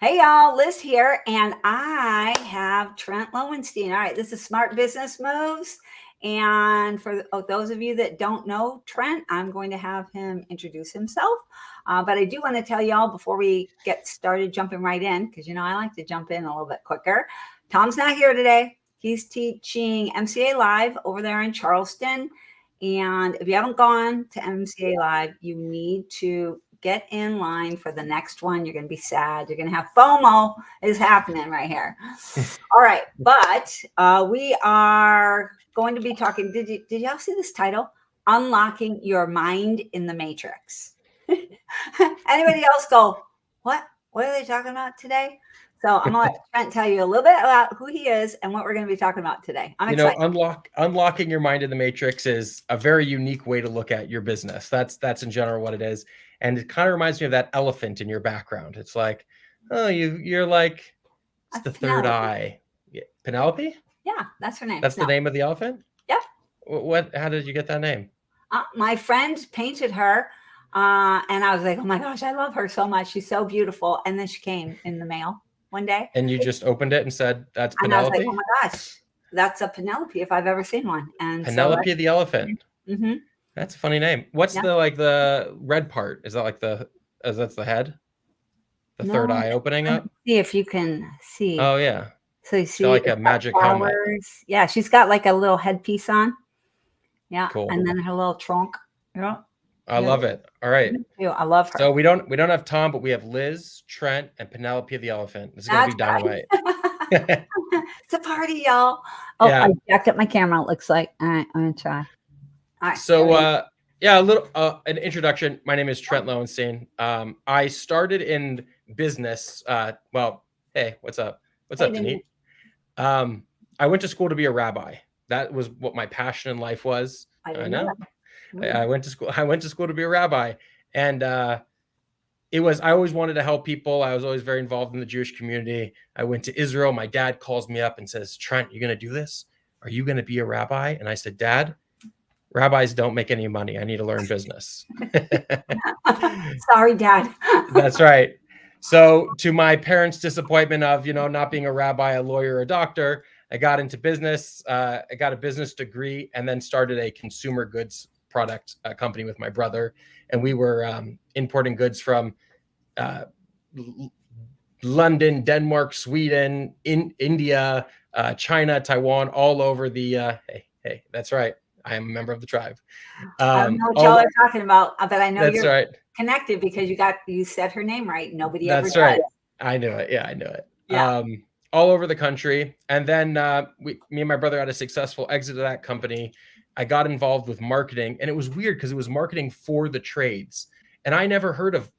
Hey y'all, Liz here, and I have Trent Lowenstein. All right, this is Smart Business Moves. And for those of you that don't know Trent, I'm going to have him introduce himself. But I do want to tell y'all before we get started jumping right in, because I like to jump in a little bit quicker. Tom's not here today. He's teaching MCA Live over there in Charleston. And if you haven't gone to MCA Live, you need to get in line for the next one. You're going to be sad. You're going to have FOMO is happening right here. All right. But we are going to be talking. Did y'all see this title? Unlocking Your Mind in the Matrix. Anybody else go, what are they talking about today? So I'm going to let Trent tell you a little bit about who he is and what we're going to be talking about today. I'm excited. Unlocking your mind in the matrix is a very unique way to look at your business. That's in general what it is. And it kind of reminds me of that elephant in your background. It's like, oh, you're like, it's the third eye. Penelope? Yeah, that's her name. That's the name of the elephant? Yeah. How did you get that name? My friend painted her. And I was like, oh my gosh, I love her so much. She's so beautiful. And then she came in the mail one day. And you just opened it and said, that's And Penelope? I was like, oh my gosh, that's a Penelope if I've ever seen one. And Penelope the elephant. Mm-hmm. That's a funny name. What's the red part? Is that that's the head? The third eye opening up? See if you can see. Oh yeah. So you see like a magic helmet. Yeah, she's got like a little headpiece on. Yeah. Cool. And then her little trunk. Yeah. I love it. All right. I love her. So we don't have Tom, but we have Liz, Trent, and Penelope the elephant. This is gonna be dynamite. It's a party, y'all. Oh, yeah. I jacked up my camera, it looks like. All right, I'm gonna try. All right. So a little an introduction. My name is Trent Lowenstein. I started in business. Hey, what's up? What's up, Denise? I went to school to be a rabbi. That was what my passion in life was. I know. I went to school to be a rabbi, and I always wanted to help people. I was always very involved in the Jewish community. I went to Israel. My dad calls me up and says, Trent, you going to do this? Are you going to be a rabbi? And I said, Dad, rabbis don't make any money. I need to learn business. Sorry, Dad. That's right. So to my parents' disappointment of, not being a rabbi, a lawyer, a doctor, I got into business. I got a business degree and then started a consumer goods product company with my brother. And we were importing goods from London, Denmark, Sweden, India, China, Taiwan, all over the, hey, that's right. I am a member of the tribe. I don't know what y'all are talking about, but I know you're right. Connected because you said her name right. Nobody ever does. That's right. I knew it. Yeah, I knew it. Yeah. All over the country. And then me and my brother had a successful exit of that company. I got involved with marketing, and it was weird because it was marketing for the trades. And I never heard of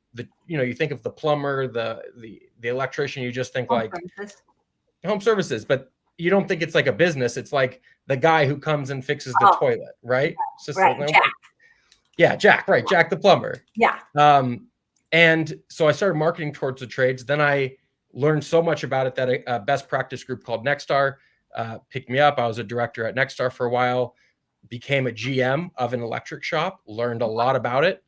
you think of the plumber, the electrician, you just think home services, but you don't think it's like a business. It's like the guy who comes and fixes the toilet, right? It's just right. Jack. Yeah, Jack, right. Jack the plumber. Yeah. And so I started marketing towards the trades. Then I learned so much about it that a best practice group called Nexstar picked me up. I was a director at Nexstar for a while, became a GM of an electric shop, learned a lot about it,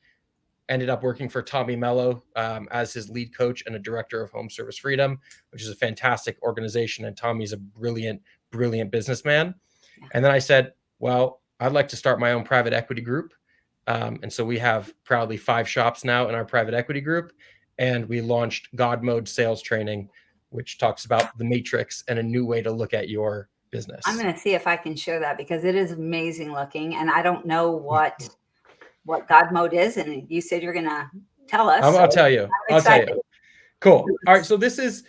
ended up working for Tommy Mello as his lead coach and a director of Home Service Freedom, which is a fantastic organization. And Tommy's a brilliant, brilliant businessman. And then I said, well, I'd like to start my own private equity group. And so we have proudly 5 shops now in our private equity group. And we launched God Mode Sales Training, which talks about the matrix and a new way to look at your business. I'm going to see if I can share that because it is amazing looking. And I don't know what God Mode is. And you said you're going to tell us. I'll tell you. I'll tell you. Cool. All right. So this is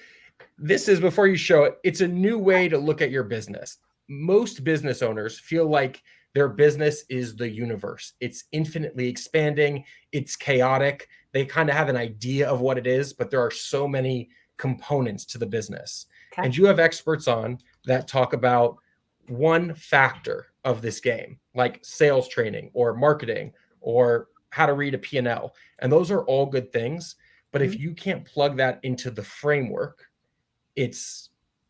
before you show it, it's a new way to look at your business. Most business owners feel like their business is the universe. It's infinitely expanding. It's chaotic. They kind of have an idea of what it is, but there are so many components to the business. Okay. And you have experts on that talk about one factor of this game, like sales training or marketing or how to read a P&L. And those are all good things. But if you can't plug that into the framework, it's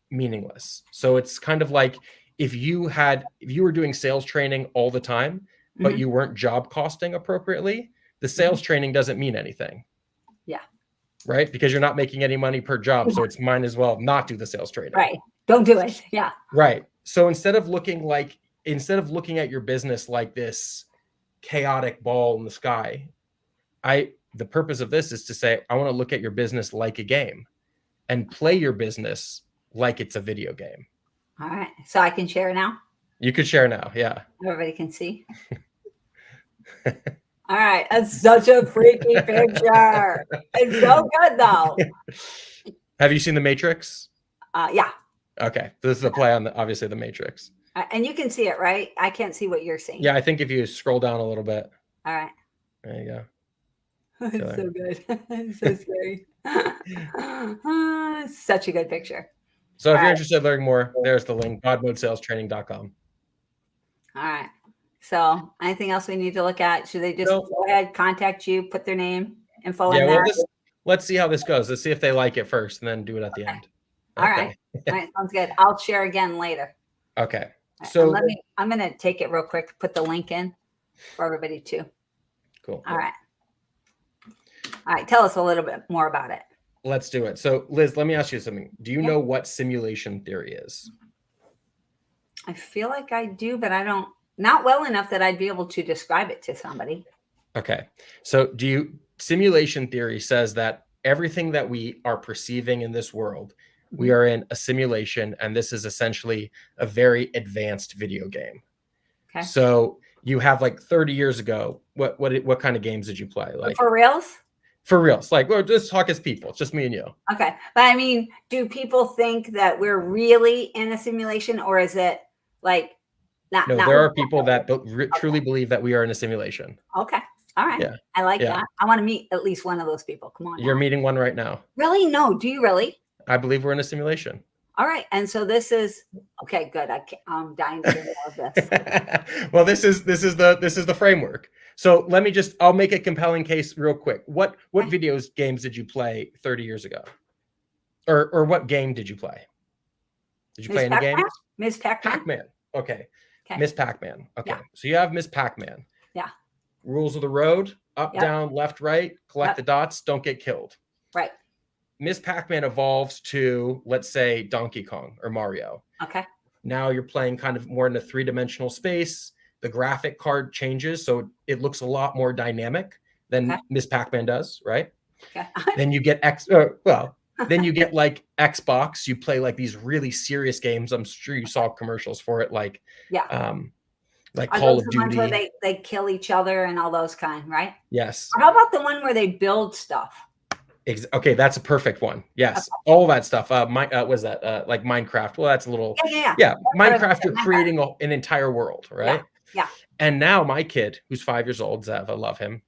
meaningless. So it's kind of like if you were doing sales training all the time, but you weren't job costing appropriately, the sales training doesn't mean anything. Yeah. right? Because you're not making any money per job. So it's might as well not do the sales training. Right. Don't do it. Yeah. Right. So instead of looking at your business like this chaotic ball in the sky, the purpose of this is to say, I want to look at your business like a game and play your business like it's a video game. All right. So I can share now? You could share now. Yeah. Everybody can see. All right. That's such a freaky picture. It's so good, though. Have you seen The Matrix? Yeah. Okay. This is a play on obviously The Matrix. And you can see it, right? I can't see what you're seeing. Yeah. I think if you scroll down a little bit. All right. There you go. It's so good. It's so scary. Such a good picture. So if you're interested in learning more, there's the link, godmodeSalesTraining.com. All right. So anything else we need to look at? Should they just go ahead, contact you, put their name, info in there? Let's see how this goes. Let's see if they like it first and then do it at the end. All right. All right. Sounds good. I'll share again later. Okay. Right, so I'm going to take it real quick, put the link in for everybody too. Cool. All right. All right. Tell us a little bit more about it. Let's do it. So Liz, let me ask you something. Do you know what simulation theory is? I feel like I do, but not well enough that I'd be able to describe it to somebody. Okay. So simulation theory says that everything that we are perceiving in this world, we are in a simulation, and this is essentially a very advanced video game. Okay. So you have like 30 years ago, what kind of games did you play? Like for reals? For reals. Like, well, just talk as people. It's just me and you. Okay. But I mean, do people think that we're really in a simulation, or is it like not? No, there are people that truly believe that we are in a simulation. Okay. All right. Yeah. I like that. I want to meet at least one of those people. Come on. You're meeting one right now. Really? No. Do you really? I believe we're in a simulation. All right. And so this is okay. Good. I'm dying to hear more of this. Well, this is the framework. So I'll make a compelling case real quick. What games did you play 30 years ago? Or what game did you play? Did you play any games? Miss Pac-Man. Pac-Man. Okay. Miss Pac-Man. Okay. Yeah. So you have Miss Pac-Man. Yeah. Rules of the road, up, down, left, right, collect the dots, don't get killed. Right. Miss Pac-Man evolves to, let's say, Donkey Kong or Mario. Okay. Now you're playing kind of more in a three-dimensional space. The graphic card changes, so it looks a lot more dynamic than Miss Pac-Man does, right? Okay. Then you get then you get like Xbox. You play like these really serious games. I'm sure you saw commercials for it, like like Call of Duty. Where they kill each other and all those kind, right? Yes. Or how about the one where they build stuff? Okay, that's a perfect one. Yes, all that stuff. Was that like Minecraft? Well, that's a little. Yeah. Minecraft, you're creating an entire world, right? Yeah. And now my kid, who's 5 years old, Zev, I love him.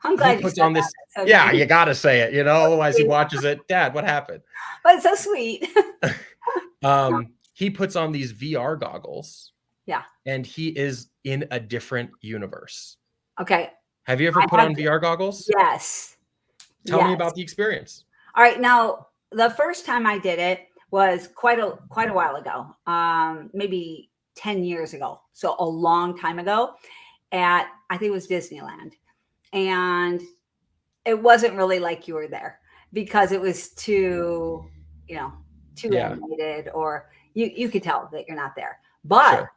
I'm glad he puts on this. So you gotta say it, otherwise he watches it. Dad, what happened? But it's so sweet. He puts on these VR goggles. Yeah. And he is in a different universe. Okay. Have you ever put on VR goggles? Yes. Tell me about the experience. All right. Now, the first time I did it was quite a while ago, maybe 10 years ago. So a long time ago I think it was Disneyland. And it wasn't really like you were there because it was too animated, or you could tell that you're not there. But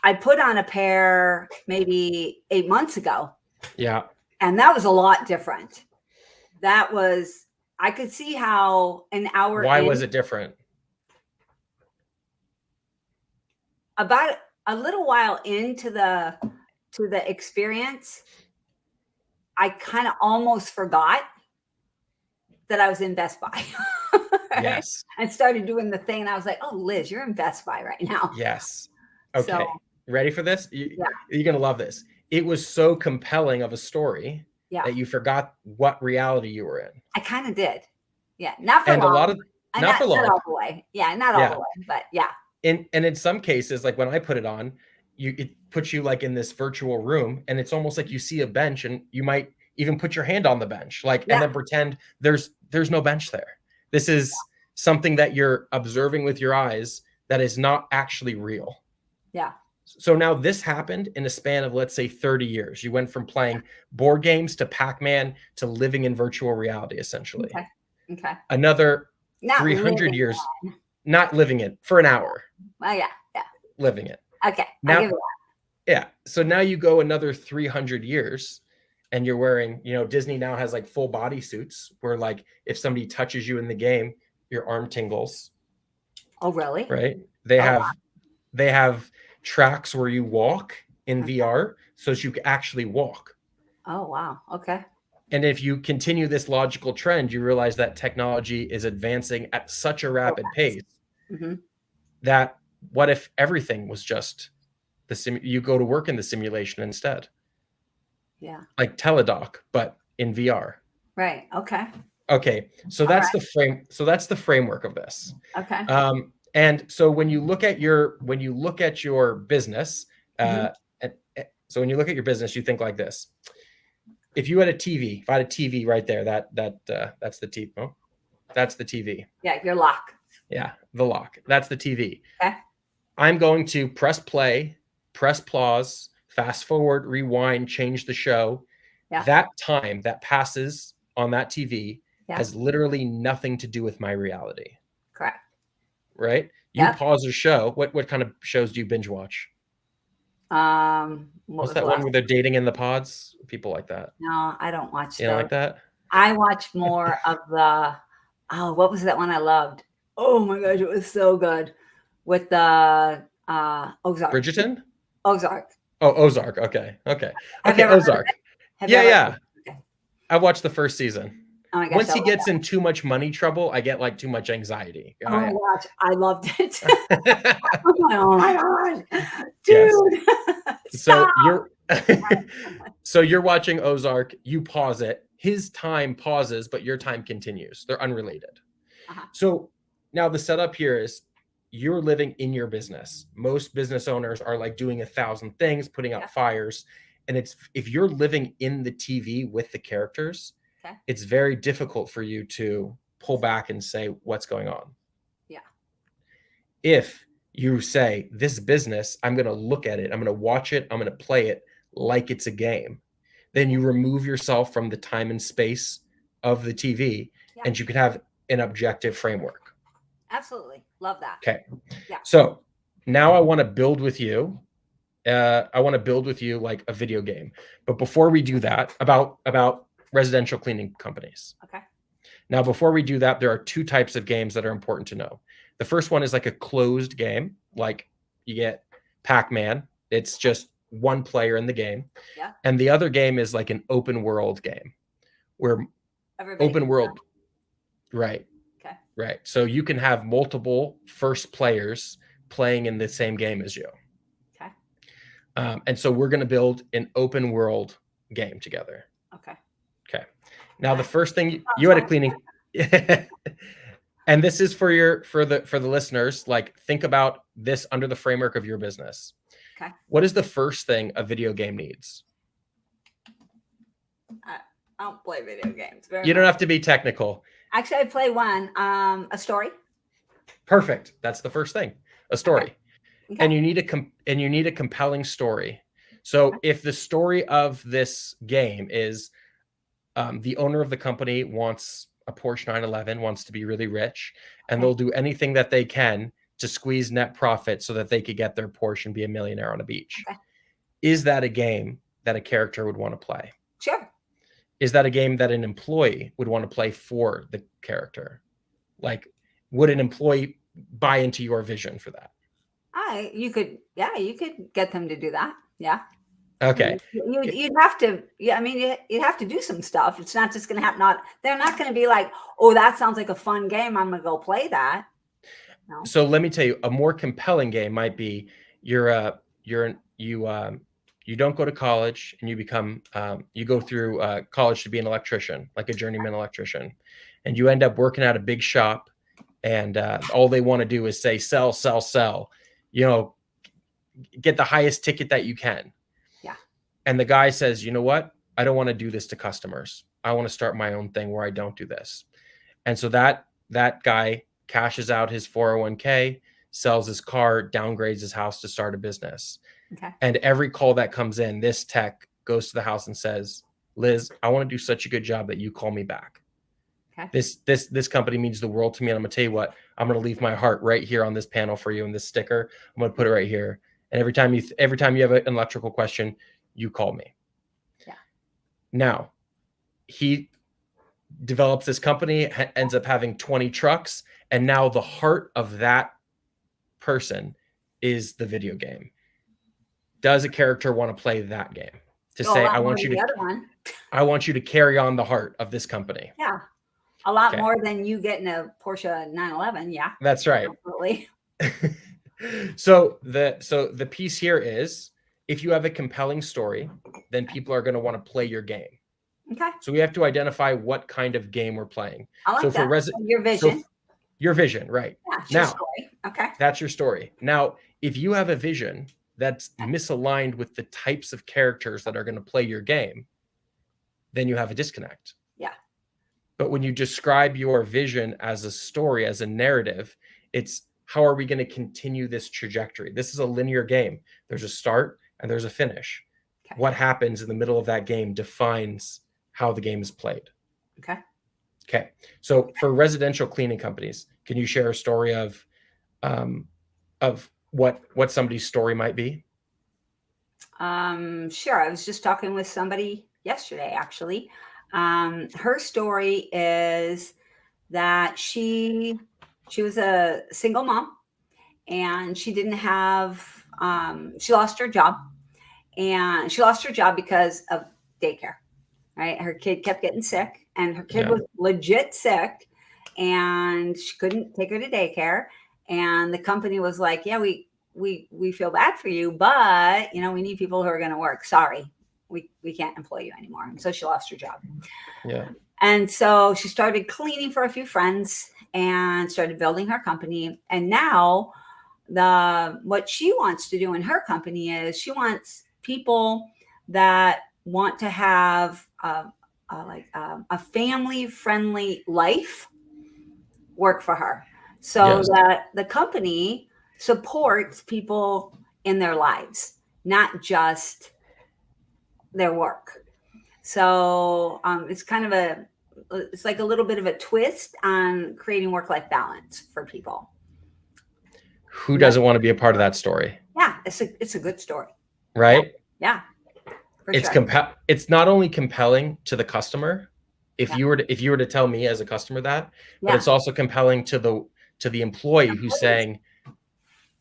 I put on a pair maybe 8 months ago. Yeah. And that was a lot different. I could see how an hour. Why was it different? About a little while into the experience, I kind of almost forgot that I was in Best Buy. Right? Yes. And started doing the thing, and I was like, "Oh, Liz, you're in Best Buy right now." Yes. Okay. Ready for this? You're gonna love this. It was so compelling of a story that you forgot what reality you were in. I kind of did. Yeah, not for long. Not for long. Not all the way. Yeah, not all the way, but yeah. And in some cases, like when I put it on, it puts you like in this virtual room, and it's almost like you see a bench, and you might even put your hand on the bench, and then pretend there's no bench there. This is something that you're observing with your eyes that is not actually real. Yeah. So now this happened in a span of, let's say, 30 years. You went from playing board games to Pac-Man to living in virtual reality, essentially. Okay. Okay. Another Not 300 living years, in. not living it for an hour, Oh yeah. Yeah. living it. Okay. I'll Now, give it yeah. So now you go another 300 years and you're wearing, Disney now has like full body suits where like if somebody touches you in the game, your arm tingles, that. Oh really? right? They Oh, wow. have tracks where you walk in Okay. VR so that you can actually walk. Oh wow. Okay. And if you continue this logical trend, you realize that technology is advancing at such a rapid pace Mm-hmm. that what if everything was just you go to work in the simulation instead, Yeah. like teledoc, but in VR. Right. Okay. Okay, so that's the frame. So that's the framework of this. Okay. And so when you look at your business, Mhm. so when you look at your business, you think like this. If you had a TV, if I had a TV right there, that's the TV. Oh, that's the TV. Yeah, your lock. Yeah, the lock. That's the TV. Okay. I'm going to press play, press pause, fast forward, rewind, change the show. Yeah. That time that passes on that TV Yeah. has literally nothing to do with my reality. Correct. Right? You Yep. pause a show. What kind of shows do you binge watch? What's that one where they're dating in the pods? People like that. No, I don't watch You don't those. like that? I watch more of the what was that one I loved? Oh my gosh, it was so good. With the Ozark. Bridgerton? Ozark. Oh, Ozark. Okay. Have Okay, you ever heard of Ozark. it? Have you ever Yeah. heard of it? Okay. I watched the first season. Oh my gosh, Once I he love gets that. in too much money trouble, I get like too much anxiety. Oh my gosh, I loved it. Oh my gosh, Yes. dude. So Stop. you're watching Ozark, you pause it. His time pauses, but your time continues. They're unrelated. Uh-huh. So now the setup here is you're living in your business. Most business owners are like doing 1,000 things, putting out fires. And if you're living in the TV with the characters, it's very difficult for you to pull back and say what's going on. Yeah. If you say this business, I'm going to look at it, I'm going to watch it, I'm going to play it like it's a game, then you remove yourself from the time and space of the TV and you can have an objective framework. Absolutely. Love that. Okay. Yeah. So now I want to build with you. I want to build with you like a video game. But before we do that, about residential cleaning companies. Okay. Now, before we do that, there are two types of games that are important to know. The first one is like a closed game, like you get Pac-Man. It's just one player in the game. Yeah. And the other game is like an open world game where open world. Right. Okay. Right. So you can have multiple first players playing in the same game as you. Okay. And so we're going to build an open world game together. Okay. Okay. Now the first thing you had a cleaning, and this is for the listeners. Like think about this under the framework of your business. Okay. What is the first thing a video game needs? I don't play video games. You don't have to be technical. Actually, I play one. A story. Perfect. That's the first thing. A story. Okay. And you need a compelling story. So if the story of this game is the owner of the company wants a Porsche 911, wants to be really rich, and they'll do anything that they can to squeeze net profit so that they could get their Porsche and be a millionaire on a beach. Okay. Is that a game that a character would want to play? Sure. Is that a game that an employee would want to play for the character? Like, would an employee buy into your vision for that? You could get them to do that. Yeah. Okay. You'd have to. Yeah. I mean, you'd have to do some stuff. It's not just going to happen. They're not going to be like, oh, that sounds like a fun game, I'm going to go play that. No. So let me tell you, a more compelling game might be you don't go to college and you become you go through college to be an electrician, like a journeyman electrician, and you end up working at a big shop, and all they want to do is say sell, sell, sell. Get the highest ticket that you can. Yeah. And the guy says, you know what? I don't want to do this to customers. I want to start my own thing where I don't do this. And so that guy cashes out his 401k, sells his car, downgrades his house to start a business. Okay. And every call that comes in, this tech goes to the house and says, Liz, I want to do such a good job that you call me back. Okay. This company means the world to me. And I'm going to tell you what, I'm going to leave my heart right here on this panel for you. And this sticker, I'm going to put it right here. And every time you have an electrical question, you call me. Yeah. Now, he develops this company, ends up having 20 trucks. And now the heart of that person is the video game. Does a character want to play that game? To say, I want you to carry on the heart of this company. Yeah. A lot more than you getting a Porsche 911. Yeah. That's right. Absolutely. So the piece here is, if you have a compelling story, then people are going to want to play your game. Okay. So we have to identify what kind of game we're playing. I like so that. for your vision. So your vision, right? Yeah, your story. Okay. That's your story. Now, if you have a vision that's misaligned with the types of characters that are going to play your game, then you have a disconnect. Yeah. But when you describe your vision as a story, as a narrative, it's how are we going to continue this trajectory? This is a linear game. There's a start and there's a finish. Okay. What happens in the middle of that game defines how the game is played. Okay. Okay. So for residential cleaning companies, can you share a story of what somebody's story might be? Sure. I was just talking with somebody yesterday, actually. Her story is that she was a single mom, and she didn't have, she lost her job, and she lost her job because of daycare, right? Her kid kept getting sick, and her kid was legit sick, and she couldn't take her to daycare. And the company was like, yeah, we feel bad for you, but we need people who are going to work. Sorry, we can't employ you anymore. And so she lost her job. Yeah. And so she started cleaning for a few friends and started building her company. And now what she wants to do in her company is she wants people that want to have a family-friendly life work for her, so that the company supports people in their lives, not just their work. So it's kind of it's like a little bit of a twist on creating work-life balance for people. Who doesn't want to be a part of that story? Yeah, it's a good story. Right? Yeah. It's not only compelling to the customer, if you were to tell me as a customer that, but it's also compelling to the employee who's saying,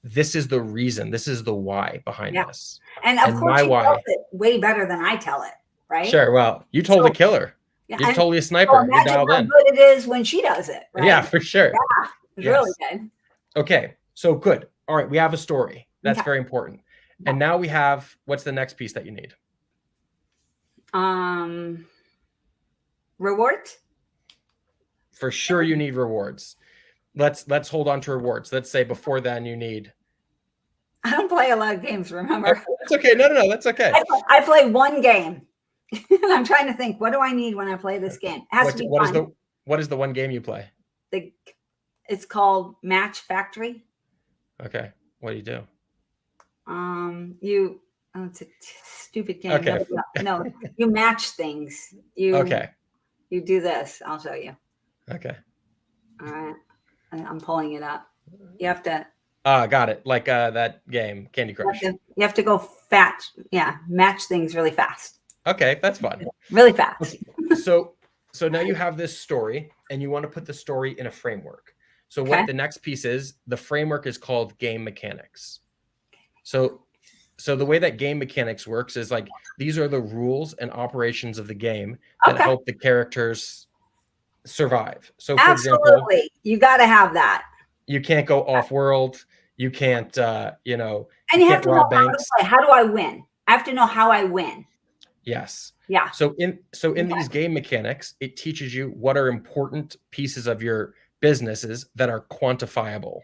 this is the reason, this is the why behind this. And of course, she tells it way better than I tell it, right? Sure. Well, you told a killer. Yeah, you're totally a sniper. You're dialed in. How good it is when she does it, right? Yeah, for sure. Yeah, it's really good. Okay, so good. All right, we have a story. That's very important. And now we have, what's the next piece that you need? Rewards? For sure you need rewards. Let's hold on to rewards. Let's say before then you need. I don't play a lot of games, remember? That's okay. No, that's okay. I play one game. I'm trying to think, what do I need when I play this game? It has to be fun. What is the one game you play? It's called Match Factory. Okay. What do you do? It's a stupid game. Okay. No, you match things. You do this. I'll show you. Okay. All right. I'm pulling it up. You have to. Got it. Like that game, Candy Crush. You have to go match things really fast. Okay, that's fun. Really fast. So now you have this story, and you want to put the story in a framework. So what the next piece is, the framework is called game mechanics. So the way that game mechanics works is like, these are the rules and operations of the game that help the characters survive. So for example, you got to have that. You can't go off world. You can't, and you have to know how do I win? I have to know how I win. Yes. Yeah. So in these game mechanics, it teaches you what are important pieces of your businesses that are quantifiable.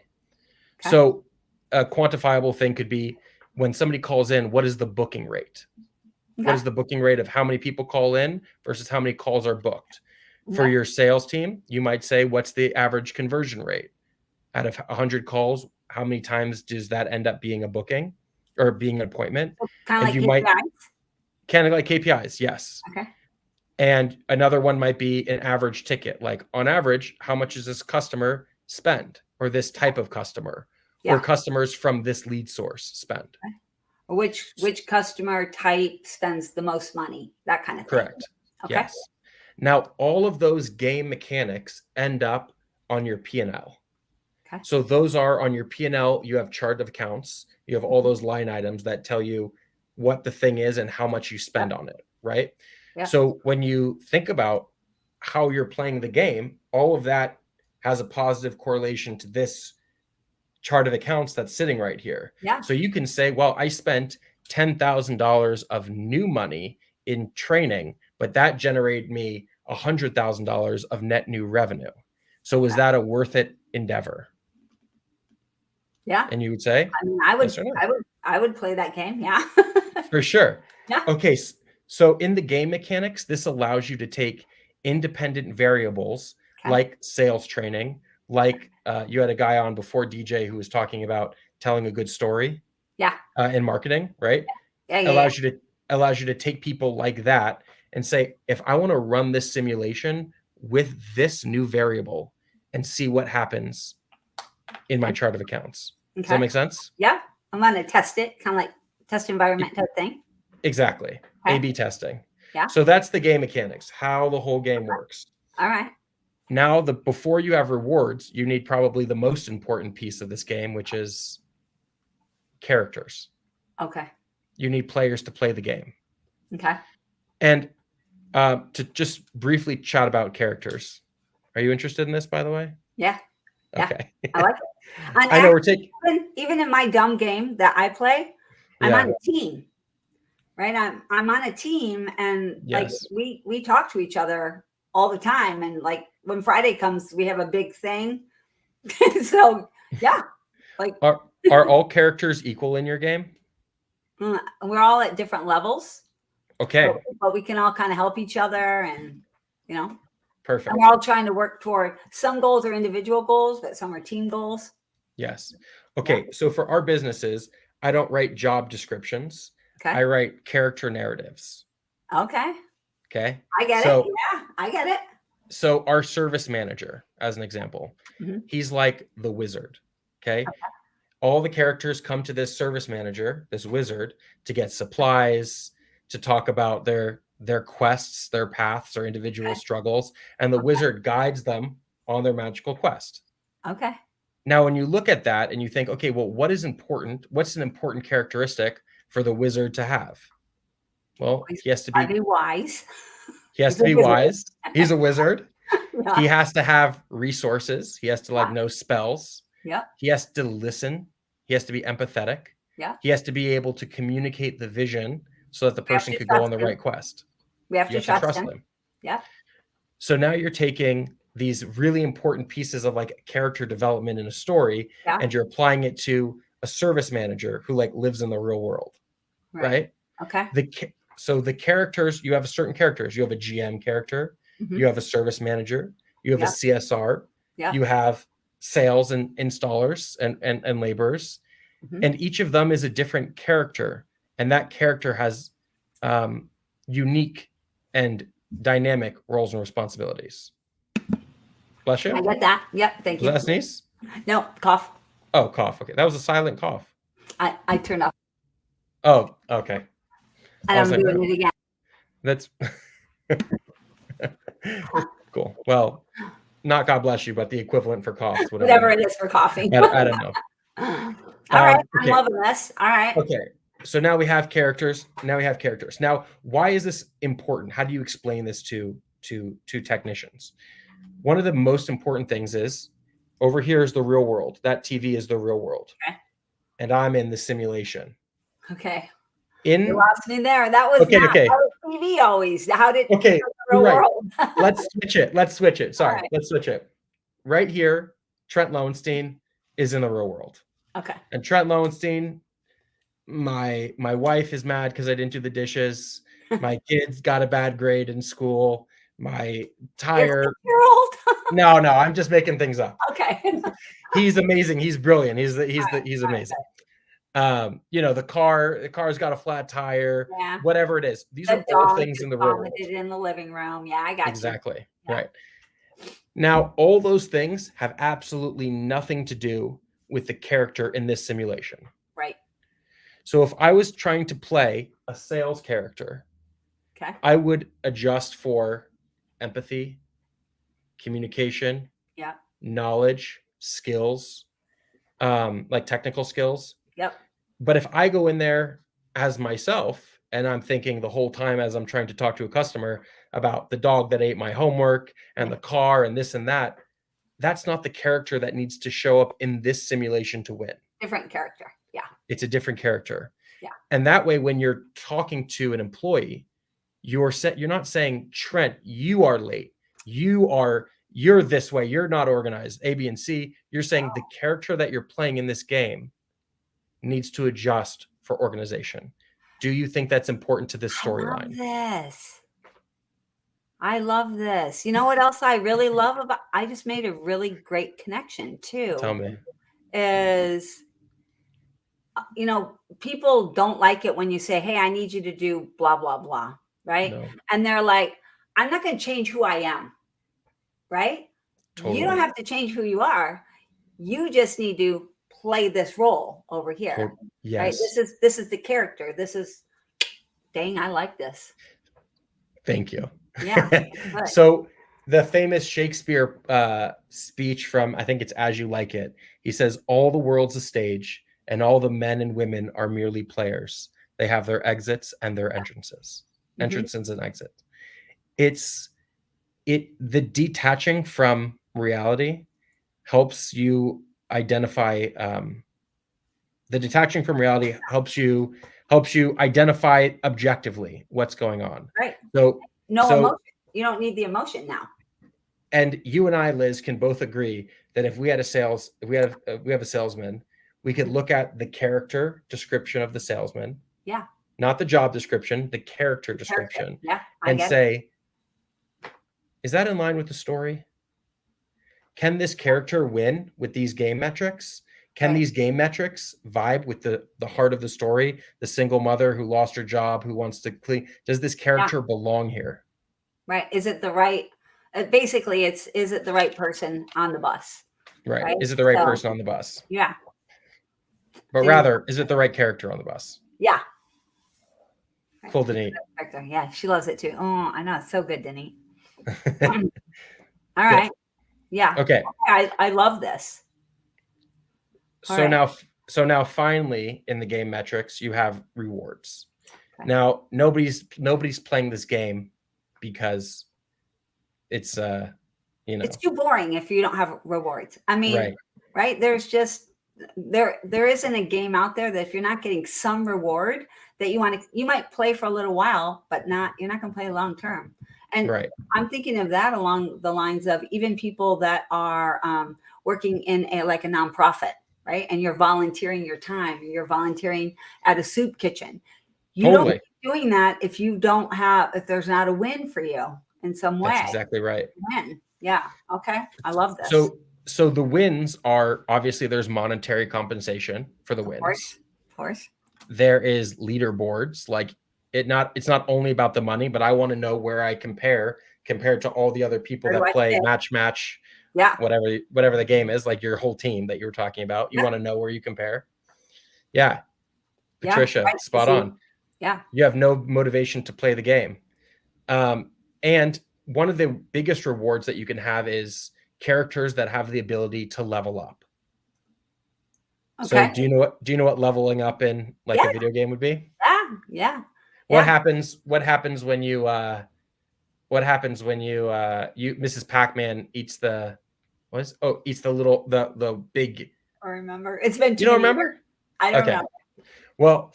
Okay. So a quantifiable thing could be when somebody calls in, what is the booking rate? Okay. What is the booking rate of how many people call in versus how many calls are booked? Okay. For your sales team, you might say, what's the average conversion rate? Out of 100 calls, how many times does that end up being a booking? or being an appointment. So kind of And like you might KPIs? kind of like KPIs, yes. Okay. And another one might be an average ticket. Like on average, how much does this customer spend, or this type of customer, or Yeah. customers from this lead source spend? Which customer type spends the most money? That kind of thing. Correct. Okay. Yes. Now, all of those game mechanics end up on your P&L. Okay. So those are on your P&L. You have chart of accounts. You have all those line items that tell you what the thing is and how much you spend on it, right? Yeah. So when you think about how you're playing the game, all of that has a positive correlation to this chart of accounts that's sitting right here. Yeah. So you can say, well, I spent $10,000 of new money in training, but that generated me $100,000 of net new revenue. So was that a worth it endeavor? Yeah. And you would say, I mean, I would, yes or no? I would play that game. Yeah. For sure. Yeah. Okay. So in the game mechanics, this allows you to take independent variables like sales training, like you had a guy on before, DJ, who was talking about telling a good story. Yeah. In marketing, right? Yeah. Allows you to take people like that and say, if I want to run this simulation with this new variable and see what happens in my chart of accounts. Okay. Does that make sense? Yeah. I'm going to test it, kind of like test environment type thing. Exactly. Okay. A/B testing. Yeah. So that's the game mechanics, how the whole game works. All right. Now, before you have rewards, you need probably the most important piece of this game, which is characters. Okay. You need players to play the game. Okay. And to just briefly chat about characters. Are you interested in this, by the way? Yeah. Okay. I like it. And I know we're taking even in my dumb game that I play, I'm on a team, right? I'm on a team, and like we talk to each other all the time, and like when Friday comes, we have a big thing. So yeah, like are all characters equal in your game? We're all at different levels. Okay, but we can all kind of help each other, and you know. Perfect. And we're all trying to work toward, some goals are individual goals, but some are team goals. Yes. Okay. Yeah. So for our businesses, I don't write job descriptions. Okay. I write character narratives. Okay. Okay. I get it. Yeah, I get it. So our service manager, as an example, he's like the wizard. Okay. All the characters come to this service manager, this wizard, to get supplies, to talk about their quests, their paths, or individual struggles, and the wizard guides them on their magical quest. Okay. Now, when you look at that and you think, okay, well, what is important? What's an important characteristic for the wizard to have? Well, he has to be wise. He has to be wise. He's a wizard. Yeah. He has to have resources. He has to know spells. Yeah. He has to listen. He has to be empathetic. Yeah. He has to be able to communicate the vision so that the person could go on the right quest. We have to trust him. Yeah. So now you're taking these really important pieces of like character development in a story, and you're applying it to a service manager who like lives in the real world. Right? Okay. So the characters, you have certain characters. You have a GM character. You have a service manager. You have a CSR. You have sales and installers and laborers. And each of them is a different character. And that character has unique and dynamic roles and responsibilities. Bless you. I get that. Yep. Thank you. Was that a sneeze? No, cough. Oh, cough. Okay. That was a silent cough. I turned off. Oh, okay. And I'm doing it again. That's cool. Well, not God bless you, but the equivalent for coughs. Whatever it is for coughing. I don't know. All right. Okay. I'm loving this. All right. Okay. So now we have characters. Now, why is this important? How do you explain this to technicians? One of the most important things is over here is the real world. That TV is the real world. Okay. And I'm in the simulation. Okay. You lost me there. That was okay. That was TV always. How did the real world? Let's switch it. Sorry. Right. Let's switch it. Right here, Trent Lowenstein is in the real world. Okay. And Trent Lowenstein, my wife is mad because I didn't do the dishes. My kids got a bad grade in school. My tire. No, I'm just making things up. Okay. He's amazing. He's brilliant. He's amazing. The car's got a flat tire, Yeah. whatever it is. These are The all dog things just in the real world. vomited in the living room. Yeah, I got you. Exactly. Yeah. Right. Now, all those things have absolutely nothing to do with the character in this simulation. Right. So if I was trying to play a sales character, Okay. I would adjust for empathy, communication, Yeah. knowledge, skills, like technical skills. Yep. But if I go in there as myself and I'm thinking the whole time as I'm trying to talk to a customer about the dog that ate my homework and the car and this and that, that's not the character that needs to show up in this simulation to win. Different character. Yeah. It's a different character. Yeah. And that way, when you're talking to an employee, you're not saying, Trent, you are late. You're this way. You're not organized, A, B, and C. You're saying the character that you're playing in this game needs to adjust for organization. Do you think that's important to this storyline? I love this. You know what else I really love about, I just made a really great connection too. Tell me. Is, people don't like it when you say, hey, I need you to do blah, blah, blah. Right. No, And they're like, I'm not going to change who I am. Right. totally. You don't have to change who you are. You just need to play this role over here. Yes. Right? This is the character. This is, dang, I like this. Thank you. Yeah. So the famous Shakespeare speech from, I think it's As You Like It, he says, all the world's a stage and all the men and women are merely players. They have their exits and their entrances. Mm-hmm. Entrances and exits. The detaching from reality helps you identify, the detaching from reality helps you identify objectively what's going on. Right. So emotion. You don't need the emotion now. And you and I, Liz, can both agree that if we had a salesman, we could look at the character description of the salesman. Yeah. Not the job description, the character description. Yeah. And say, is that in line with the story? Can this character win with these game metrics? Can these game metrics vibe with the heart of the story? The single mother who lost her job, who wants to clean. Does this character belong here? Right. Is it the right, basically is it the right person on the bus? Right. Is it the right person on the bus? Yeah. But rather, is it the right character on the bus? Yeah. Cool, Denise. Yeah, she loves it too. Oh, I know. It's so good, Denise. All right. Good. Yeah. Okay. I love this. So now finally in the game metrics, you have rewards. Okay. Now nobody's playing this game because it's it's too boring if you don't have rewards. I mean, right? There's just there isn't a game out there that if you're not getting some reward that you might play for a little while, but you're not going to play long term. And I'm thinking of that along the lines of even people that are working in a nonprofit, right? And you're volunteering your time. You're volunteering at a soup kitchen. You don't be doing that if there's not a win for you in some way. That's exactly right. Win. Yeah. Okay. I love this. So the wins are obviously there's monetary compensation for the wins. Of course. There is leaderboards. Like it's not only about the money, but I want to know where I compared to all the other people that play match. Yeah. Whatever the game is, like your whole team that you were talking about. You want to know where you compare. Yeah. Patricia, spot on. Yeah. You have no motivation to play the game. And one of the biggest rewards that you can have is characters that have the ability to level up. Okay. So do you know what leveling up in a video game would be? Yeah. What happens when you Mrs. Pac-Man eats the big. I remember. It's been 2 You don't remember? I don't know. Well,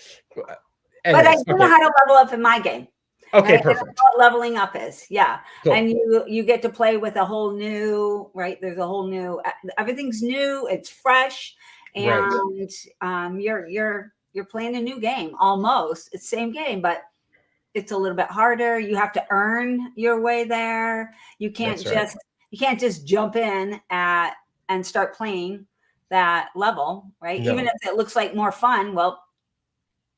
anyways, but I do know how to level up in my game. Okay, perfect. What leveling up is, yeah. Cool. And you get to play with a whole new, right? There's a whole new, everything's new, it's fresh, and you're playing a new game almost. It's the same game, but it's a little bit harder. You have to earn your way there. You can't just jump in and start playing. that level, right? No. Even if it looks like more fun, well,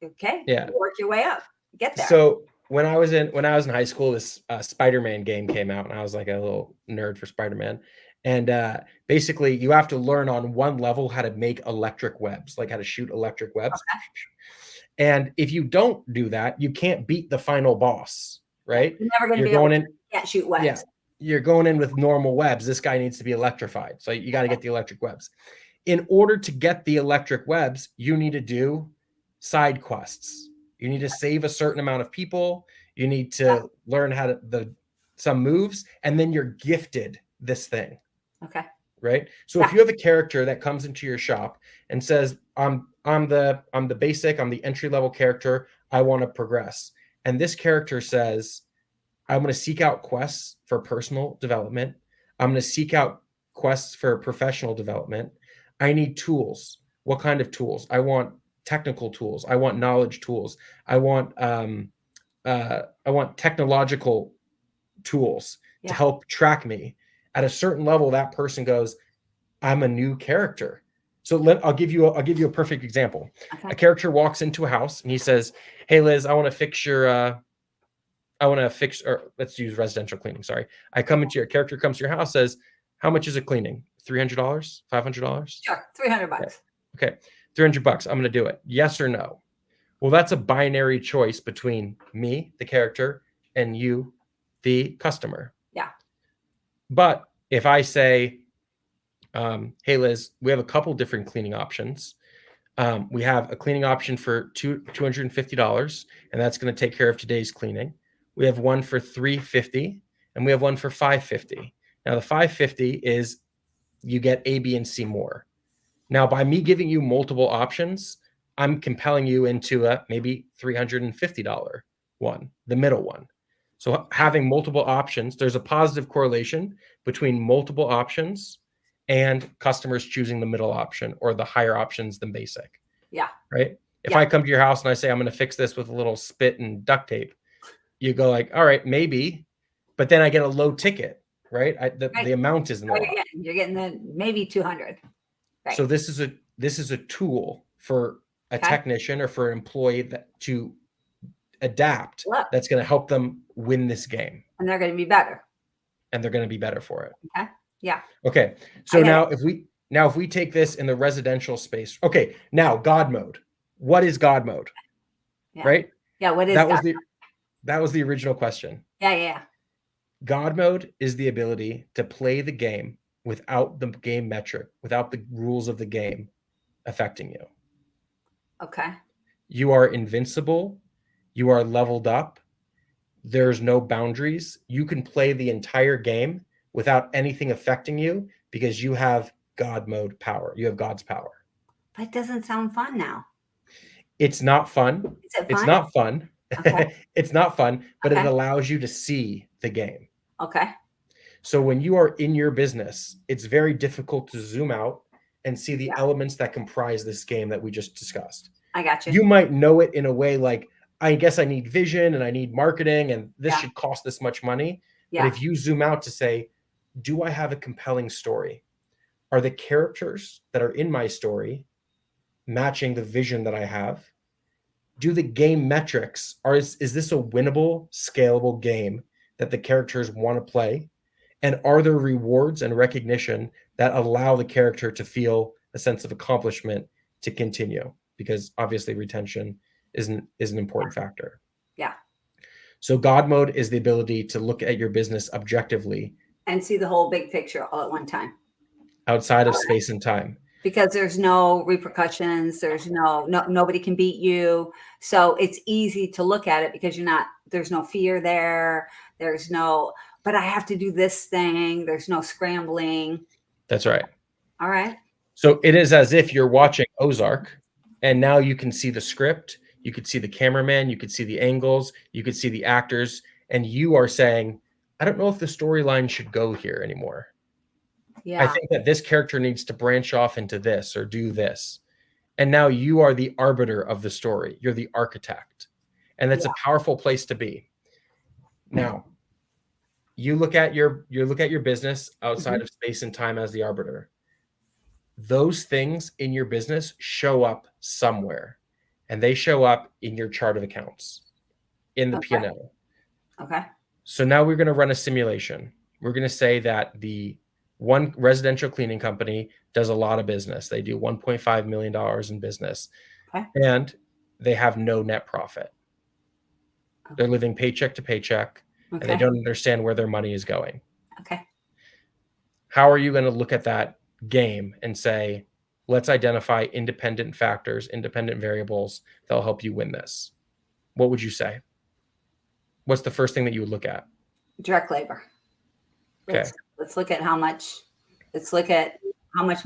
okay, Yeah. work your way up, get there. So when I was in high school, this Spider-Man game came out, and I was like a little nerd for Spider-Man. And basically, you have to learn on one level how to make electric webs, like how to shoot electric webs. Okay. And if you don't do that, you can't beat the final boss, right? You're never going to You're be able going to in, can't shoot webs. yeah, you're going in with normal webs. This guy needs to be electrified. So you got to get the electric webs. In order to get the electric webs, you need to do side quests. You need to save a certain amount of people. You need to learn how to some moves, and then you're gifted this thing. Okay. Right. So if you have a character that comes into your shop and says, I'm the basic, I'm the entry level character, I want to progress. And this character says, I'm going to seek out quests for personal development. I'm going to seek out quests for professional development. I need tools. What kind of tools? I want technical tools. I want knowledge tools. I want technological tools to help track me. At a certain level, that person goes, I'm a new character. So I'll give you a perfect example. Okay. A character walks into a house and he says, hey, Liz, I want to fix or let's use residential cleaning. Sorry. Your character comes to your house, says, how much is it cleaning? $300, $500? Sure. $300. Okay. $300. I'm going to do it. Yes or no? Well, that's a binary choice between me, the character, and you, the customer. Yeah. But if I say, hey, Liz, we have a couple different cleaning options. We have a cleaning option for $250, and that's going to take care of today's cleaning. We have one for $350, and we have one for $550. Now, the $550 is you get A, B, and C more. Now, by me giving you multiple options, I'm compelling you into a maybe $350 one, the middle one. So having multiple options, there's a positive correlation between multiple options and customers choosing the middle option or the higher options than basic. Yeah. Right. If I come to your house and I say, I'm going to fix this with a little spit and duct tape, you go like, all right, maybe, but then I get a low ticket, right? The amount isn't a lot. You're getting the maybe 200. Right. So this is a tool for a technician or for an employee to adapt. That's going to help them win this game. And they're going to be better. And they're going to be better for it. Okay. Yeah. Okay. So now if we take this in the residential space, okay, now God mode. What is God mode? Yeah. Right? Yeah. What is that was the original question. Yeah. God mode is the ability to play the game without the game metric, without the rules of the game affecting you. Okay. You are invincible. You are leveled up. There's no boundaries. You can play the entire game without anything affecting you because you have God mode power. You have God's power. That doesn't sound fun now. It's not fun. Is it fun? It's not fun. Okay. It's not fun, but it allows you to see the game. Okay. So when you are in your business, it's very difficult to zoom out and see the elements that comprise this game that we just discussed. I got you. You might know it in a way like, I guess I need vision and I need marketing and this should cost this much money. Yeah. But if you zoom out to say, do I have a compelling story? Are the characters that are in my story matching the vision that I have? Do the game metrics, is this a winnable, scalable game that the characters want to play? And are there rewards and recognition that allow the character to feel a sense of accomplishment to continue? Because obviously retention is an important factor. Yeah. So God mode is the ability to look at your business objectively. And see the whole big picture all at one time. Outside of space and time. Because there's no repercussions. There's nobody can beat you. So it's easy to look at it because there's no fear there. There's no, but I have to do this thing. There's no scrambling. That's right. All right. So it is as if you're watching Ozark and now you can see the script. You could see the cameraman. You could see the angles. You could see the actors. And you are saying, I don't know if the storyline should go here anymore. Yeah. I think that this character needs to branch off into this or do this. And now you are the arbiter of the story. You're the architect. And that's a powerful place to be. Now, you look at your business outside of space and time as the arbiter. those things in your business show up somewhere, and they show up in your chart of accounts, in the Okay. P&L. Okay. So now we're going to run a simulation. We're going to say that the one residential cleaning company does a lot of business. They do $1.5 million in business, Okay. and they have no net profit. They're living paycheck to paycheck, and they Okay. don't understand where their money is going. Okay. How are you going to look at that game and say, let's identify independent factors, independent variables that'll help you win this? What would you say? What's the first thing that you would look at? Direct labor. Okay. Let's look at how much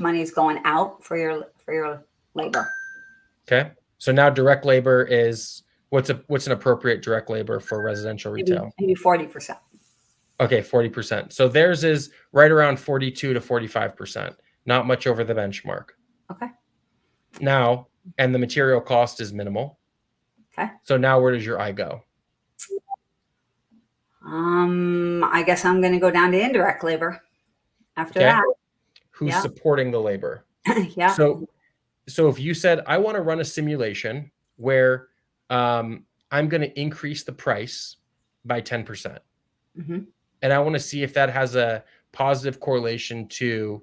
money is going out for your labor. Okay. So now direct labor is what's an appropriate direct labor for residential retail? Maybe 40%. Okay, 40%. So theirs is right around 42 to 45%, not much over the benchmark. Okay. Now, and the material cost is minimal. Okay. So now where does your eye go? I guess I'm going to go down to indirect labor after that. Who's supporting the labor? Yeah. So if you said, I want to run a simulation where I'm going to increase the price by 10%. Mm-hmm. And I want to see if that has a positive correlation to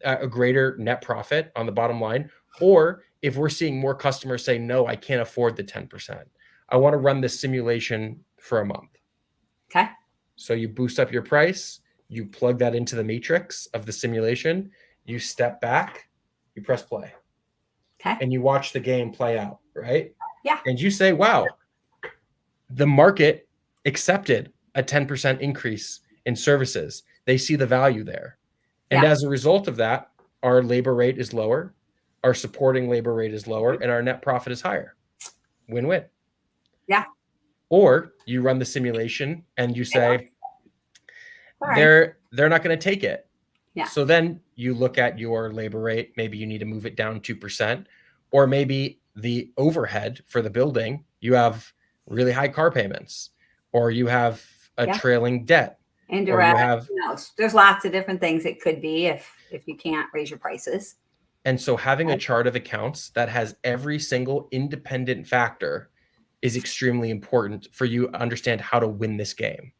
a greater net profit on the bottom line, or if we're seeing more customers say, no, I can't afford the 10%. I want to run this simulation for a month. Okay. So you boost up your price, you plug that into the matrix of the simulation, you step back, you press play. Okay. And you watch the game play out, right? Yeah. And you say, wow, the market accepted a 10% increase in services. They see the value there. And as a result of that, our labor rate is lower, our supporting labor rate is lower, and our net profit is higher. Win-win. Yeah. Or you run the simulation and you say, they're not going to take it. Yeah. So then you look at your labor rate. Maybe you need to move it down 2%, or maybe the overhead for the building, you have really high car payments, or you have a trailing debt. Indirect. There's lots of different things it could be if you can't raise your prices. And so having a chart of accounts that has every single independent factor is extremely important for you to understand how to win this game.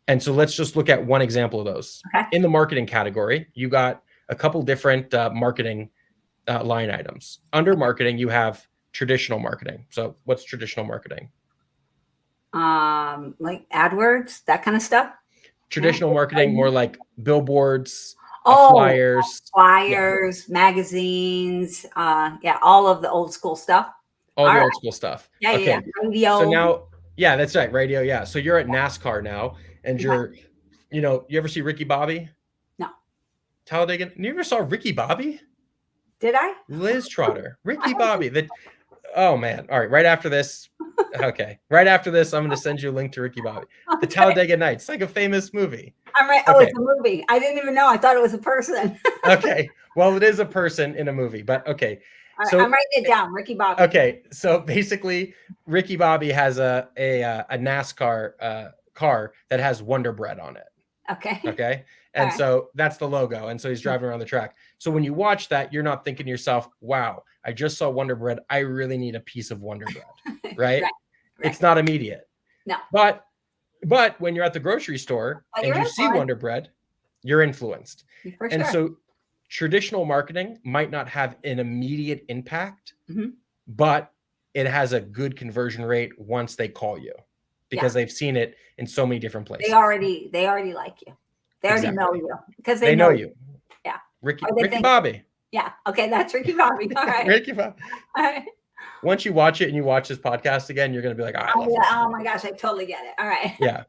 And so let's just look at one example of those. Okay. In the marketing category, you got a couple different marketing line items. Under marketing, you have traditional marketing. So what's traditional marketing? Like AdWords, that kind of stuff. Traditional marketing, more like billboards, flyers, magazines, all of the old school stuff. All the old school stuff. Yeah. Radio. So now, that's right. Radio. Yeah. So you're at NASCAR now, and you ever see Ricky Bobby? No. Talladega. You ever saw Ricky Bobby? Did I? Liz Trotter. Ricky Bobby. Oh man. All right. Right after this. Okay. Right after this, I'm going to send you a link to Ricky Bobby. Okay. The Talladega Nights, like a famous movie. I'm right. Oh, it's a movie. I didn't even know. I thought it was a person. Okay. Well, it is a person in a movie, but okay. All right, so I'm writing it down. Ricky Bobby. Okay. So basically, Ricky Bobby has a NASCAR car that has Wonder Bread on it. Okay. Okay. And so that's the logo. And so he's driving around the track. So when you watch that, you're not thinking to yourself, wow, I just saw Wonder Bread. I really need a piece of Wonder Bread. Right? Right. It's not immediate. No. But when you're at the grocery store and you see Wonder Bread, you're influenced. And so traditional marketing might not have an immediate impact, but it has a good conversion rate once they call you, because they've seen it in so many different places. They already like you. They already know you because they know you. Yeah. Ricky Bobby. Yeah. Okay. That's Ricky Bobby. All right. Ricky Bobby. All right. Once you watch it and you watch this podcast again, you're going to be like, oh my gosh, I totally get it. All right. Yeah.